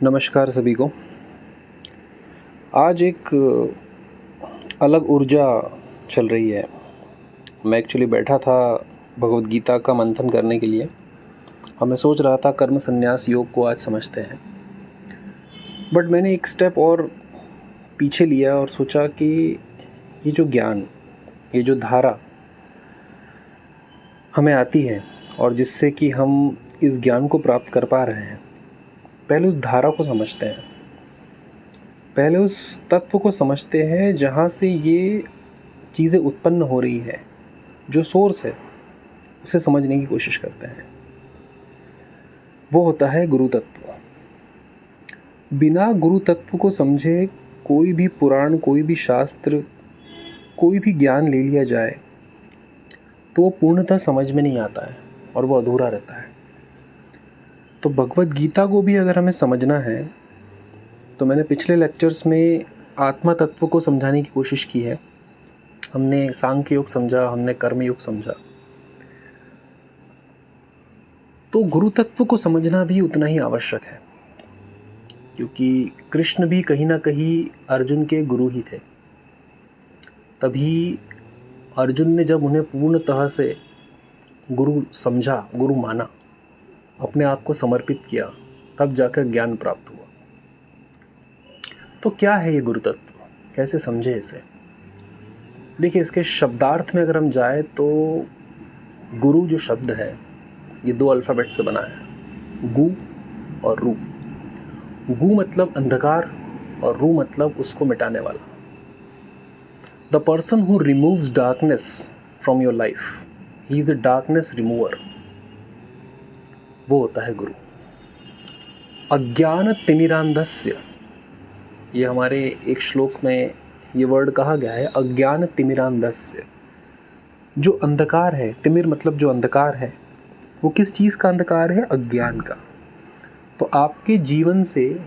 नमस्कार सभी को। आज एक अलग ऊर्जा चल रही है। मैं एक्चुअली बैठा था भगवत गीता का मंथन करने के लिए और मैं सोच रहा था कर्म संन्यास योग को आज समझते हैं। बट मैंने एक स्टेप और पीछे लिया और सोचा कि ये जो ज्ञान, ये जो धारा हमें आती है और जिससे कि हम इस ज्ञान को प्राप्त कर पा रहे हैं, पहले उस धारा को समझते हैं, पहले उस तत्व को समझते हैं जहाँ से ये चीज़ें उत्पन्न हो रही है। जो सोर्स है उसे समझने की कोशिश करते हैं। वो होता है गुरु तत्व। बिना गुरु तत्व को समझे कोई भी पुराण, कोई भी शास्त्र, कोई भी ज्ञान ले लिया जाए तो वो पूर्णतः समझ में नहीं आता है और वो अधूरा रहता है। तो भगवत गीता को भी अगर हमें समझना है तो मैंने पिछले लेक्चर्स में आत्मा तत्व को समझाने की कोशिश की है। हमने सांख्य योग समझा, हमने कर्म योग समझा। तो गुरु तत्व को समझना भी उतना ही आवश्यक है, क्योंकि कृष्ण भी कहीं ना कहीं अर्जुन के गुरु ही थे। तभी अर्जुन ने जब उन्हें पूर्णतः से गुरु समझा, गुरु माना, अपने आप को समर्पित किया, तब जाकर ज्ञान प्राप्त हुआ। तो क्या है ये गुरु तत्व, कैसे समझे इसे? देखिए, इसके शब्दार्थ में अगर हम जाए तो गुरु जो शब्द है ये 2 अल्फ़ाबेट से बना है, गु और रू। गु मतलब अंधकार और रू मतलब उसको मिटाने वाला। The person who removes darkness from your life, he is a darkness remover. वो होता है गुरु। अज्ञान तिमिरांधस्य, ये हमारे एक श्लोक में ये वर्ड कहा गया है, अज्ञान तिमिरांधस्य। जो अंधकार है, तिमिर मतलब जो अंधकार है, वो किस चीज़ का अंधकार है? अज्ञान का। तो आपके जीवन से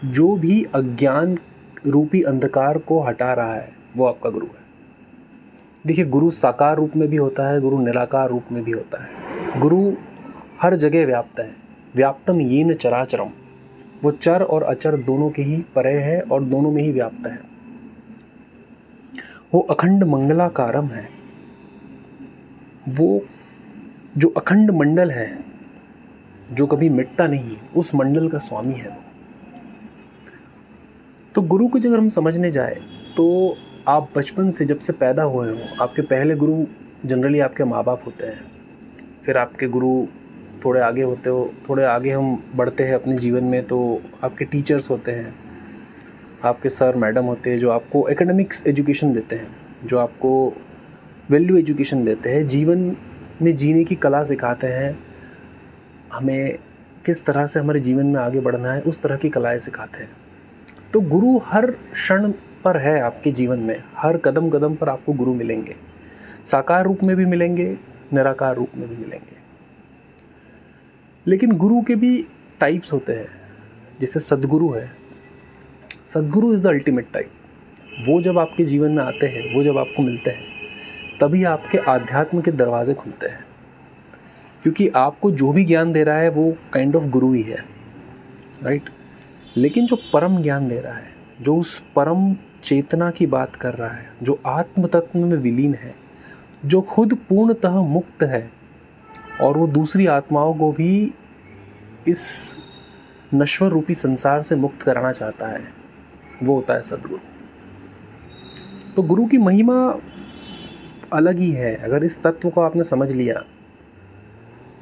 जो भी अज्ञान रूपी अंधकार को हटा रहा है वो आपका गुरु है। देखिए, गुरु साकार रूप में भी होता है, गुरु निराकार रूप में भी होता है। गुरु हर जगह व्याप्त है। व्याप्तम येन चराचरम, वो चर और अचर दोनों के ही परे है और दोनों में ही व्याप्त है। वो अखंड मंगलाकारम है। वो जो अखंड मंडल है, जो कभी मिटता नहीं, उस मंडल का स्वामी है वो। तो गुरु को जब हम समझने जाए तो आप बचपन से जब से पैदा हुए हो, आपके पहले गुरु जनरली आपके माँ बाप होते हैं। फिर आपके गुरु थोड़े आगे होते हो, थोड़े आगे हम बढ़ते हैं अपने जीवन में तो आपके टीचर्स होते हैं, आपके सर मैडम होते हैं जो आपको एकेडमिक्स एजुकेशन देते हैं, जो आपको वैल्यू एजुकेशन देते हैं, जीवन में जीने की कला सिखाते हैं, हमें किस तरह से हमारे जीवन में आगे बढ़ना है उस तरह की कलाएं सिखाते हैं। तो गुरु हर क्षण पर है आपके जीवन में, हर कदम कदम पर आपको गुरु मिलेंगे। साकार रूप में भी मिलेंगे, निराकार रूप में भी मिलेंगे। लेकिन गुरु के भी टाइप्स होते हैं। जैसे सद्गुरु है, सद्गुरु इज़ द अल्टीमेट टाइप। वो जब आपके जीवन में आते हैं, वो जब आपको मिलते हैं, तभी आपके आध्यात्म के दरवाजे खुलते हैं। क्योंकि आपको जो भी ज्ञान दे रहा है वो काइंड ऑफ गुरु ही है, राइट? लेकिन जो परम ज्ञान दे रहा है, जो उस परम चेतना की बात कर रहा है, जो आत्म तत्व में विलीन है, जो खुद पूर्णतः मुक्त है और वो दूसरी आत्माओं को भी इस नश्वर रूपी संसार से मुक्त कराना चाहता है, वो होता है सद्गुरु। तो गुरु की महिमा अलग ही है। अगर इस तत्व को आपने समझ लिया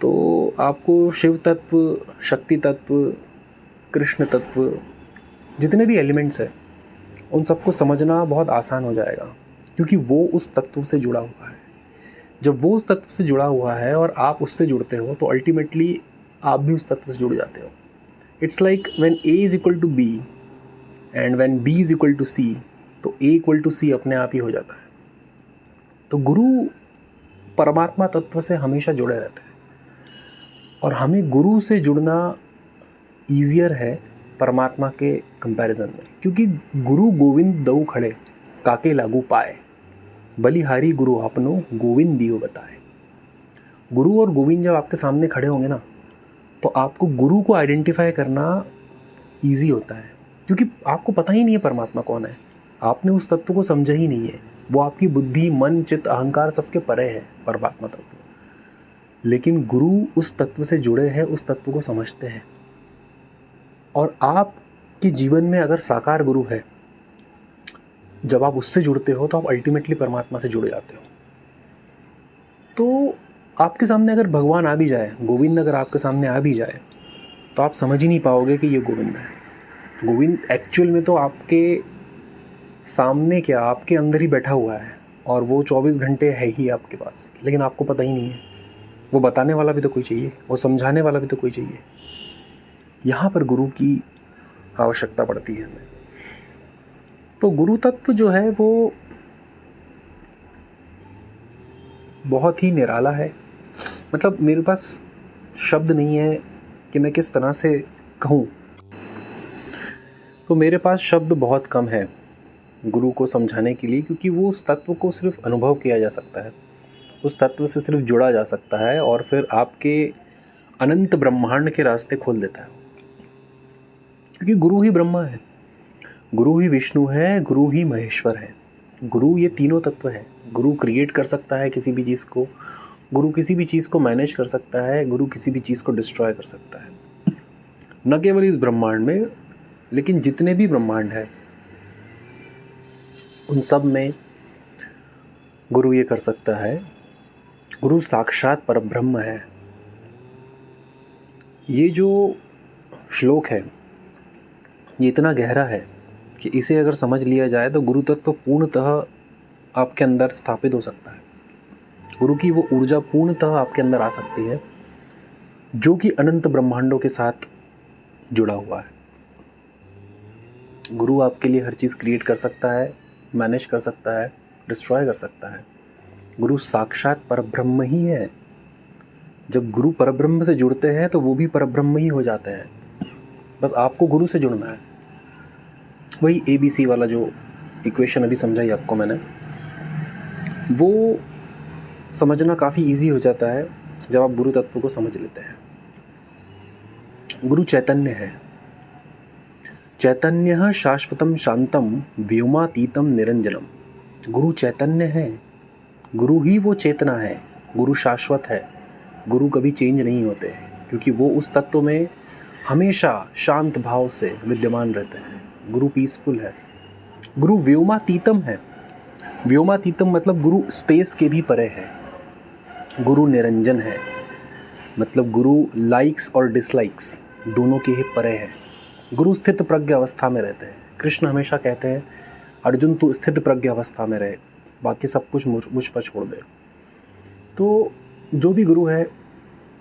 तो आपको शिव तत्व, शक्ति तत्व, कृष्ण तत्व, जितने भी एलिमेंट्स हैं उन सबको समझना बहुत आसान हो जाएगा, क्योंकि वो उस तत्व से जुड़ा हुआ है। जब वो उस तत्व से जुड़ा हुआ है और आप उससे जुड़ते हो तो अल्टीमेटली आप भी उस तत्व से जुड़ जाते हो। It's like when A is equal to B and when B is equal to C, तो A इक्वल टू C अपने आप ही हो जाता है। तो गुरु परमात्मा तत्व से हमेशा जुड़े रहते हैं और हमें गुरु से जुड़ना ईजियर है परमात्मा के कंपैरिजन में, क्योंकि गुरु गोविंद दऊ खड़े काके लागू पाए, बलिहारी गुरु आपनो गोविंद दियो बताए। गुरु और गोविंद जब आपके सामने खड़े होंगे ना, तो आपको गुरु को आइडेंटिफाई करना ईजी होता है, क्योंकि आपको पता ही नहीं है परमात्मा कौन है, आपने उस तत्व को समझा ही नहीं है। वो आपकी बुद्धि, मन, चित्त, अहंकार सबके परे है परमात्मा तत्व। लेकिन गुरु उस तत्व से जुड़े हैं, उस तत्व को समझते हैं। और आपके जीवन में अगर साकार गुरु है, जब आप उससे जुड़ते हो तो आप अल्टीमेटली परमात्मा से जुड़ जाते हो। तो आपके सामने अगर भगवान आ भी जाए, गोविंद अगर आपके सामने आ भी जाए, तो आप समझ ही नहीं पाओगे कि ये गोविंद है। गोविंद एक्चुअल में तो आपके सामने क्या, आपके अंदर ही बैठा हुआ है, और वो 24 घंटे है ही आपके पास, लेकिन आपको पता ही नहीं है। वो बताने वाला भी तो कोई चाहिए, वो समझाने वाला भी तो कोई चाहिए। यहाँ पर गुरु की आवश्यकता पड़ती है हमें। तो गुरु तत्व जो है वो बहुत ही निराला है। मतलब मेरे पास शब्द नहीं है कि मैं किस तरह से कहूँ। तो मेरे पास शब्द बहुत कम है गुरु को समझाने के लिए, क्योंकि वो उस तत्व को सिर्फ अनुभव किया जा सकता है, उस तत्व से सिर्फ जुड़ा जा सकता है, और फिर आपके अनंत ब्रह्मांड के रास्ते खोल देता है। क्योंकि गुरु ही ब्रह्मा है, गुरु ही विष्णु है, गुरु ही महेश्वर है। गुरु ये तीनों तत्व है। गुरु क्रिएट कर सकता है किसी भी चीज़ को, गुरु किसी भी चीज़ को मैनेज कर सकता है, गुरु किसी भी चीज़ को डिस्ट्रॉय कर सकता है। न केवल इस ब्रह्मांड में, लेकिन जितने भी ब्रह्मांड है उन सब में गुरु ये कर सकता है। गुरु साक्षात परब्रह्म है। ये जो श्लोक है ये इतना गहरा है कि इसे अगर समझ लिया जाए तो गुरु तत्व पूर्णतः आपके अंदर स्थापित हो सकता है। गुरु की वो ऊर्जा पूर्णतः आपके अंदर आ सकती है, जो कि अनंत ब्रह्मांडों के साथ जुड़ा हुआ है। गुरु आपके लिए हर चीज़ क्रिएट कर सकता है, मैनेज कर सकता है, डिस्ट्रॉय कर सकता है। गुरु साक्षात परब्रह्म ही है। जब गुरु परब्रह्म से जुड़ते हैं तो वो भी परब्रह्म ही हो जाते हैं। बस आपको गुरु से जुड़ना है। वही ABC वाला जो इक्वेशन अभी समझाई आपको मैंने, वो समझना काफ़ी इजी हो जाता है जब आप गुरु तत्व को समझ लेते हैं। गुरु चैतन्य है। चैतन्यः शाश्वतम शांतम व्योमातीतम निरंजनम। गुरु चैतन्य है, गुरु ही वो चेतना है, गुरु शाश्वत है। गुरु कभी चेंज नहीं होते, क्योंकि वो उस तत्व में हमेशा शांत भाव से विद्यमान रहते हैं। गुरु पीसफुल है। गुरु व्योमातीतम है। व्योमातीतम मतलब गुरु स्पेस के भी परे है। गुरु निरंजन है, मतलब गुरु लाइक्स और डिसलाइक्स दोनों के ही परे है। गुरु स्थित प्रज्ञ अवस्था में रहते हैं। कृष्ण हमेशा कहते हैं, अर्जुन तू स्थित प्रज्ञ अवस्था में रहे, बाकी सब कुछ मुझ पर छोड़ दे। तो जो भी गुरु है,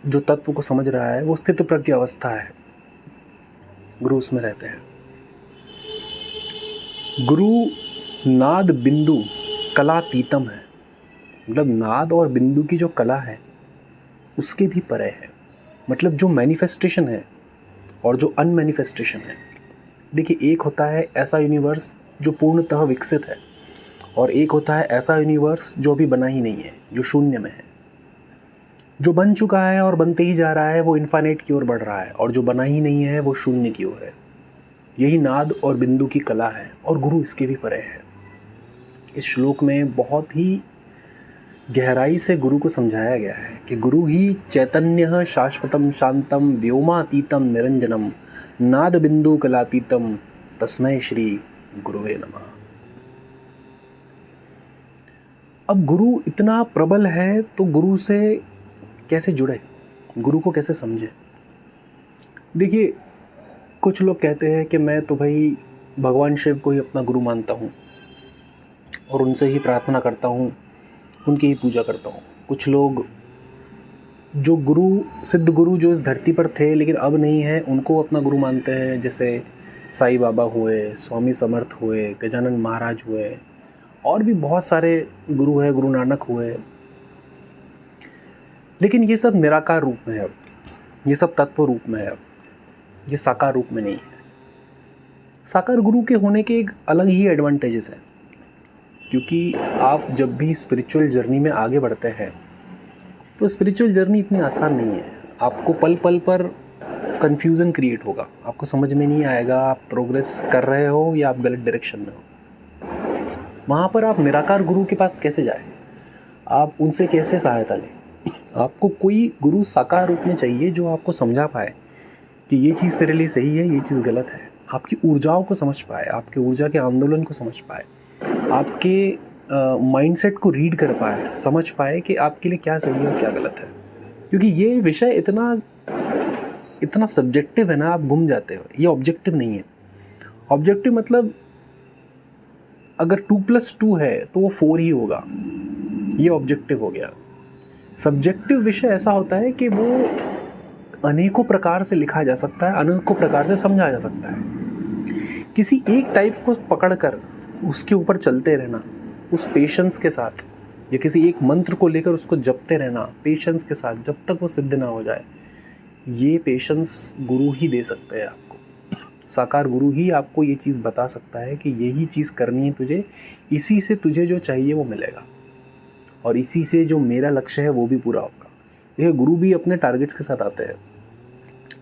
जो तत्व को समझ रहा है, वो स्थित प्रज्ञ अवस्था है, गुरु उसमें रहते हैं। गुरु नाद बिंदु कलातीतम है, मतलब नाद और बिंदु की जो कला है उसके भी परे है। मतलब जो मैनिफेस्टेशन है और जो अनमैनिफेस्टेशन है। देखिए, एक होता है ऐसा यूनिवर्स जो पूर्णतः विकसित है, और एक होता है ऐसा यूनिवर्स जो अभी बना ही नहीं है, जो शून्य में है। जो बन चुका है और बनते ही जा रहा है वो इन्फाइनाइट की ओर बढ़ रहा है, और जो बना ही नहीं है वो शून्य की ओर है। यही नाद और बिंदु की कला है, और गुरु इसके भी परे है। इस श्लोक में बहुत ही गहराई से गुरु को समझाया गया है कि गुरु ही चैतन्य शाश्वतम शांतम व्योमातीतम निरंजनम नाद बिंदु कलातीतम तस्मै श्री गुरुवे नमः। अब गुरु इतना प्रबल है तो गुरु से कैसे जुड़े, गुरु को कैसे समझे। देखिए, कुछ लोग कहते हैं कि मैं तो भाई भगवान शिव को ही अपना गुरु मानता हूँ और उनसे ही प्रार्थना करता हूँ, उनकी ही पूजा करता हूँ। कुछ लोग जो गुरु, सिद्ध गुरु जो इस धरती पर थे लेकिन अब नहीं है, उनको अपना गुरु मानते हैं। जैसे साईं बाबा हुए, स्वामी समर्थ हुए, गजानन महाराज हुए, और भी बहुत सारे गुरु हैं, गुरु नानक हुए। लेकिन ये सब निराकार रूप में है, अब ये सब तत्व रूप में है, अब ये साकार रूप में नहीं है। साकार गुरु के होने के एक अलग ही एडवांटेजेस हैं, क्योंकि आप जब भी स्पिरिचुअल जर्नी में आगे बढ़ते हैं तो स्पिरिचुअल जर्नी इतनी आसान नहीं है। आपको पल पल पर कन्फ्यूज़न क्रिएट होगा, आपको समझ में नहीं आएगा आप प्रोग्रेस कर रहे हो या आप गलत डायरेक्शन में हो। वहाँ पर आप निराकार गुरु के पास कैसे जाए, आप उनसे कैसे सहायता लें? आपको कोई गुरु साकार रूप में चाहिए जो आपको समझा पाए कि ये चीज़ तेरे लिए सही है, ये चीज़ गलत है, आपकी ऊर्जाओं को समझ पाए, आपके ऊर्जा के आंदोलन को समझ पाए, आपके माइंडसेट को रीड कर पाए, समझ पाए कि आपके लिए क्या सही है और क्या गलत है। क्योंकि ये विषय इतना सब्जेक्टिव है ना, आप गुम जाते हो। ये ऑब्जेक्टिव नहीं है। ऑब्जेक्टिव मतलब अगर 2+2 है तो वो 4 ही होगा, ये ऑब्जेक्टिव हो गया। सब्जेक्टिव विषय ऐसा होता है कि वो अनेकों प्रकार से लिखा जा सकता है, अनेकों प्रकार से समझा जा सकता है। किसी एक टाइप को पकड़कर उसके ऊपर चलते रहना उस पेशेंस के साथ, या किसी एक मंत्र को लेकर उसको जपते रहना पेशेंस के साथ जब तक वो सिद्ध ना हो जाए, ये पेशेंस गुरु ही दे सकते हैं आपको। साकार गुरु ही आपको ये चीज़ बता सकता है कि यही चीज़ करनी है तुझे, इसी से तुझे जो चाहिए वो मिलेगा, और इसी से जो मेरा लक्ष्य है वो भी पूरा होगा। यह गुरु भी अपने टारगेट्स के साथ आते हैं।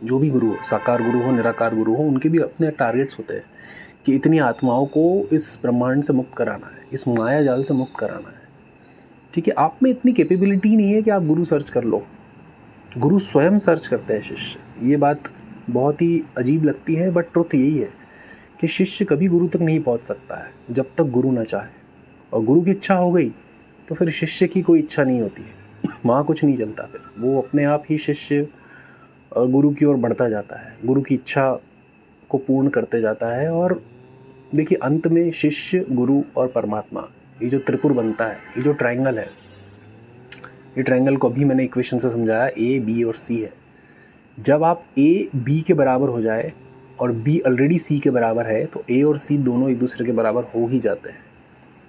जो भी गुरु हो, साकार गुरु हो, निराकार गुरु हो, उनके भी अपने टारगेट्स होते हैं कि इतनी आत्माओं को इस ब्रह्मांड से मुक्त कराना है, इस माया जाल से मुक्त कराना है। ठीक है, आप में इतनी कैपेबिलिटी नहीं है कि आप गुरु सर्च कर लो। गुरु स्वयं सर्च करते हैं शिष्य। ये बात बहुत ही अजीब लगती है, बट ट्रुथ यही है कि शिष्य कभी गुरु तक नहीं पहुंच सकता है जब तक गुरु ना चाहे। और गुरु की इच्छा हो गई तो फिर शिष्य की कोई इच्छा नहीं होती है, वहाँ कुछ नहीं चलता। फिर वो अपने आप ही शिष्य गुरु की ओर बढ़ता जाता है, गुरु की इच्छा को पूर्ण करते जाता है। और देखिए, अंत में शिष्य, गुरु और परमात्मा, ये जो त्रिपुर बनता है, ये जो ट्रायंगल है, ये ट्रायंगल को अभी मैंने इक्वेशन से समझाया, A, B और C है। जब आप A B के बराबर हो जाए और B ऑलरेडी C के बराबर है तो A और C दोनों एक दूसरे के बराबर हो ही जाते हैं।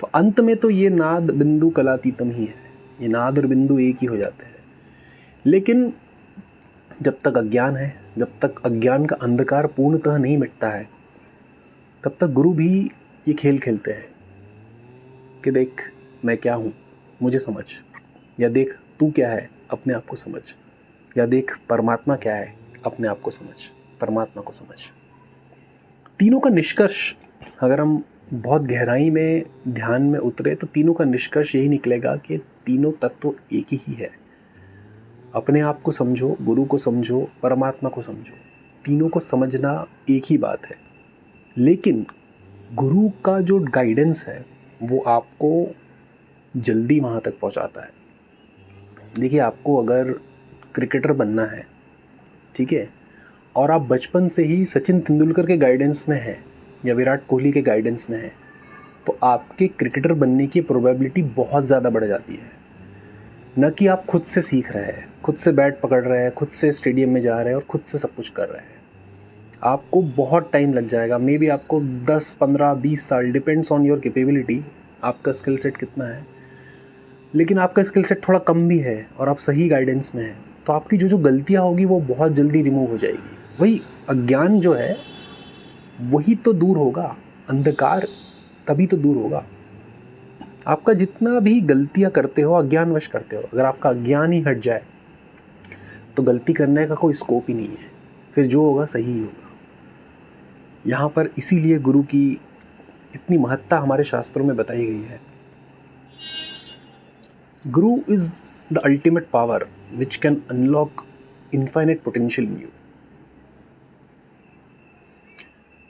तो अंत में तो ये नाद बिंदु कलातीतम ही है, ये नाद और बिंदु एक ही हो जाते हैं। लेकिन जब तक अज्ञान है, जब तक अज्ञान का अंधकार पूर्णतः नहीं मिटता है, तब तक गुरु भी ये खेल खेलते हैं कि देख मैं क्या हूँ, मुझे समझ, या देख तू क्या है, अपने आप को समझ, या देख परमात्मा क्या है, अपने आप को समझ, परमात्मा को समझ। तीनों का निष्कर्ष अगर हम बहुत गहराई में ध्यान में उतरे तो तीनों का निष्कर्ष यही निकलेगा कि तीनों तत्व एक ही है। अपने आप को समझो, गुरु को समझो, परमात्मा को समझो, तीनों को समझना एक ही बात है। लेकिन गुरु का जो गाइडेंस है वो आपको जल्दी वहाँ तक पहुँचाता है। देखिए, आपको अगर क्रिकेटर बनना है, ठीक है, और आप बचपन से ही सचिन तेंदुलकर के गाइडेंस में हैं या विराट कोहली के गाइडेंस में हैं, तो आपके क्रिकेटर बनने की प्रोबेबिलिटी बहुत ज़्यादा बढ़ जाती है। न कि आप खुद से सीख रहे हैं, खुद से बैट पकड़ रहे हैं, खुद से स्टेडियम में जा रहे हैं और खुद से सब कुछ कर रहे हैं। आपको बहुत टाइम लग जाएगा, मे बी आपको 10, 15, 20 साल, डिपेंड्स ऑन योर कैपेबिलिटी, आपका स्किल सेट कितना है। लेकिन आपका स्किल सेट थोड़ा कम भी है और आप सही गाइडेंस में हैं, तो आपकी जो गलतियाँ होगी वो बहुत जल्दी रिमूव हो जाएगी। वही अज्ञान जो है वही तो दूर होगा, अंधकार तभी तो दूर होगा। आपका जितना भी गलतियाँ करते हो, अज्ञानवश करते हो, अगर आपका अज्ञान ही हट जाए तो गलती करने का कोई स्कोप ही नहीं है, फिर जो होगा सही ही होगा। यहाँ पर इसीलिए गुरु की इतनी महत्ता हमारे शास्त्रों में बताई गई है। गुरु is the ultimate power which can unlock infinite potential in you.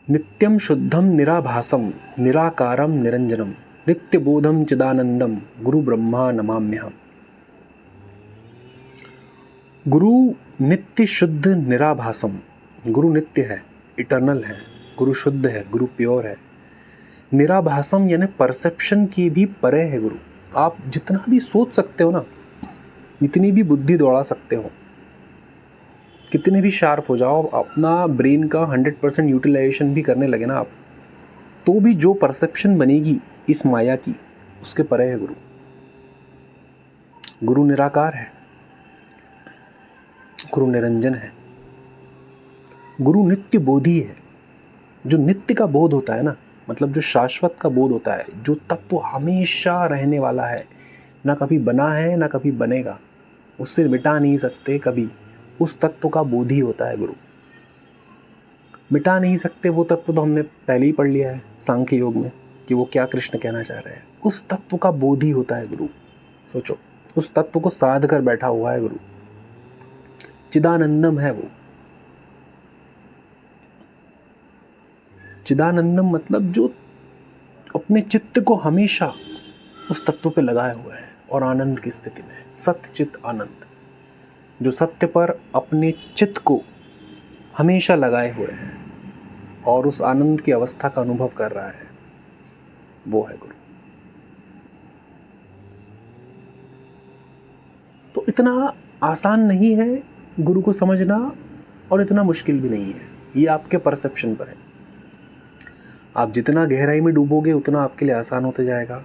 नित्यम शुद्धम निराभासम निराकारम निरंजनम नित्यबोधम चिदानंदम गुरु ब्रह्मा नमाम्यहम्। गुरु नित्य शुद्ध निराभासम, गुरु नित्य है, इटर्नल है, गुरु शुद्ध है, गुरु प्योर है। निराभासम यानी परसेप्शन की भी परे है गुरु। आप जितना भी सोच सकते हो ना, जितनी भी बुद्धि दौड़ा सकते हो, कितने भी शार्प हो जाओ, अपना ब्रेन का 100% यूटिलाइजेशन भी करने लगे ना आप, तो भी जो परसेप्शन बनेगी इस माया की, उसके परे है गुरु। गुरु निराकार है, गुरु निरंजन है, गुरु नित्य बोधी है। जो नित्य का बोध होता है ना, मतलब जो शाश्वत का बोध होता है, जो तत्व हमेशा रहने वाला है, ना कभी बना है ना कभी बनेगा, उससे मिटा नहीं सकते कभी, उस तत्व का बोधी होता है गुरु। मिटा नहीं सकते वो तत्व तो हमने पहले ही पढ़ लिया है सांख्य योग में कि वो क्या कृष्ण कहना चाह रहे हैं। उस तत्व का बोधि होता है गुरु। सोचो, उस तत्व को साध कर बैठा हुआ है गुरु, चिदानंदम है वो। चिदानंदम मतलब जो अपने चित्त को हमेशा उस तत्व पे लगाया हुआ है और आनंद की स्थिति में, सत्य चित आनंद, जो सत्य पर अपने चित्त को हमेशा लगाए हुए है और उस आनंद की अवस्था का अनुभव कर रहा है, वो है गुरु। तो इतना आसान नहीं है गुरु को समझना और इतना मुश्किल भी नहीं है, ये आपके परसेप्शन पर है। आप जितना गहराई में डूबोगे उतना आपके लिए आसान होता जाएगा।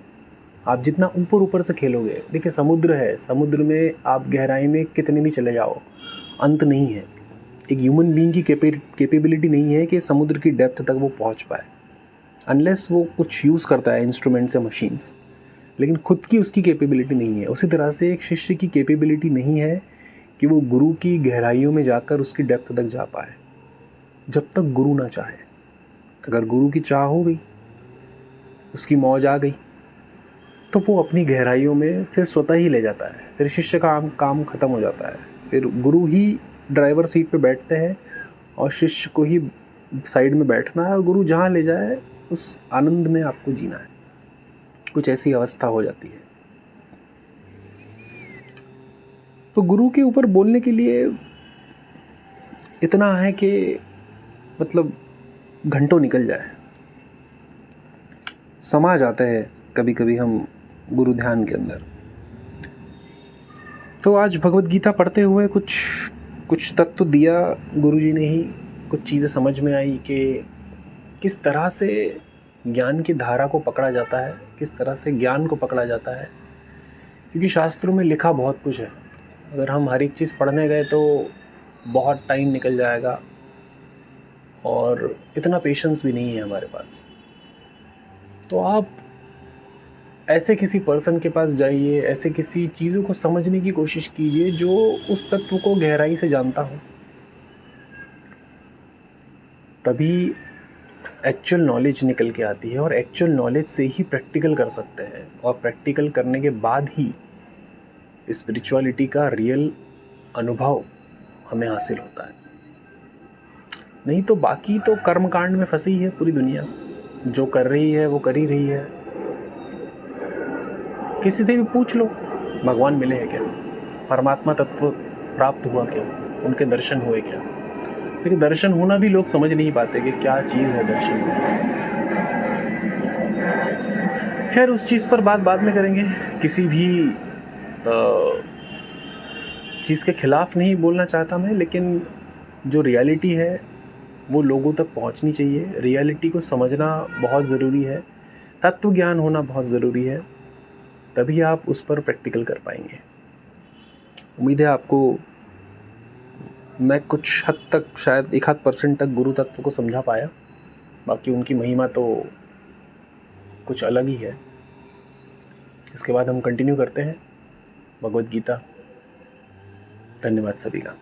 आप जितना ऊपर ऊपर से खेलोगे, देखिए समुद्र है, समुद्र में आप गहराई में कितने भी चले जाओ अंत नहीं है। एक ह्यूमन बीइंग की कैपेबिलिटी नहीं है कि समुद्र की डेप्थ तक वो पहुंच पाए, अनलेस वो कुछ यूज़ करता है इंस्ट्रूमेंट्स या मशीन्स, लेकिन खुद की उसकी कैपेबिलिटी नहीं है। उसी तरह से एक शिष्य की कैपेबिलिटी नहीं है कि वो गुरु की गहराइयों में जाकर उसकी डेप्थ तक जा पाए, जब तक गुरु ना चाहे। अगर गुरु की चाह हो गई, उसकी मौज आ गई, तो वो अपनी गहराइयों में फिर स्वतः ही ले जाता है। फिर शिष्य का काम खत्म हो जाता है। फिर गुरु ही ड्राइवर सीट पे बैठते हैं और शिष्य को ही साइड में बैठना है, और गुरु जहाँ ले जाए उस आनंद में आपको जीना है। कुछ ऐसी अवस्था हो जाती है। तो गुरु के ऊपर बोलने के लिए इतना है कि मतलब घंटों निकल जाए। समा जाते हैं कभी कभी हम गुरु ध्यान के अंदर। तो आज भगवत गीता पढ़ते हुए कुछ तत्व दिया गुरु जी ने ही, कुछ चीज़ें समझ में आई कि किस तरह से ज्ञान की धारा को पकड़ा जाता है, किस तरह से ज्ञान को पकड़ा जाता है। क्योंकि शास्त्रों में लिखा बहुत कुछ है, अगर हम हर एक चीज़ पढ़ने गए तो बहुत टाइम निकल जाएगा और इतना पेशेंस भी नहीं है हमारे पास। तो आप ऐसे किसी पर्सन के पास जाइए, ऐसे किसी चीज़ों को समझने की कोशिश कीजिए जो उस तत्व को गहराई से जानता हो, तभी एक्चुअल नॉलेज निकल के आती है। और एक्चुअल नॉलेज से ही प्रैक्टिकल कर सकते हैं, और प्रैक्टिकल करने के बाद ही स्पिरिचुअलिटी का रियल अनुभव हमें हासिल होता है। नहीं तो बाकी तो कर्मकांड में फंसी है पूरी दुनिया, जो कर रही है वो कर ही रही है। किसी से भी पूछ लो भगवान मिले हैं क्या, परमात्मा तत्व प्राप्त हुआ क्या, उनके दर्शन हुए क्या। लेकिन दर्शन होना भी लोग समझ नहीं पाते कि क्या चीज़ है दर्शन होना। खैर उस चीज़ पर बात बाद में करेंगे। किसी भी चीज़ के खिलाफ नहीं बोलना चाहता मैं, लेकिन जो रियलिटी है वो लोगों तक पहुंचनी चाहिए। रियलिटी को समझना बहुत ज़रूरी है, तत्व ज्ञान होना बहुत ज़रूरी है, तभी आप उस पर प्रैक्टिकल कर पाएंगे। उम्मीद है आपको मैं कुछ हद तक, शायद 1-8% तक गुरु तत्व को समझा पाया। बाकी उनकी महिमा तो कुछ अलग ही है। इसके बाद हम कंटिन्यू करते हैं भगवत गीता। धन्यवाद सभी का।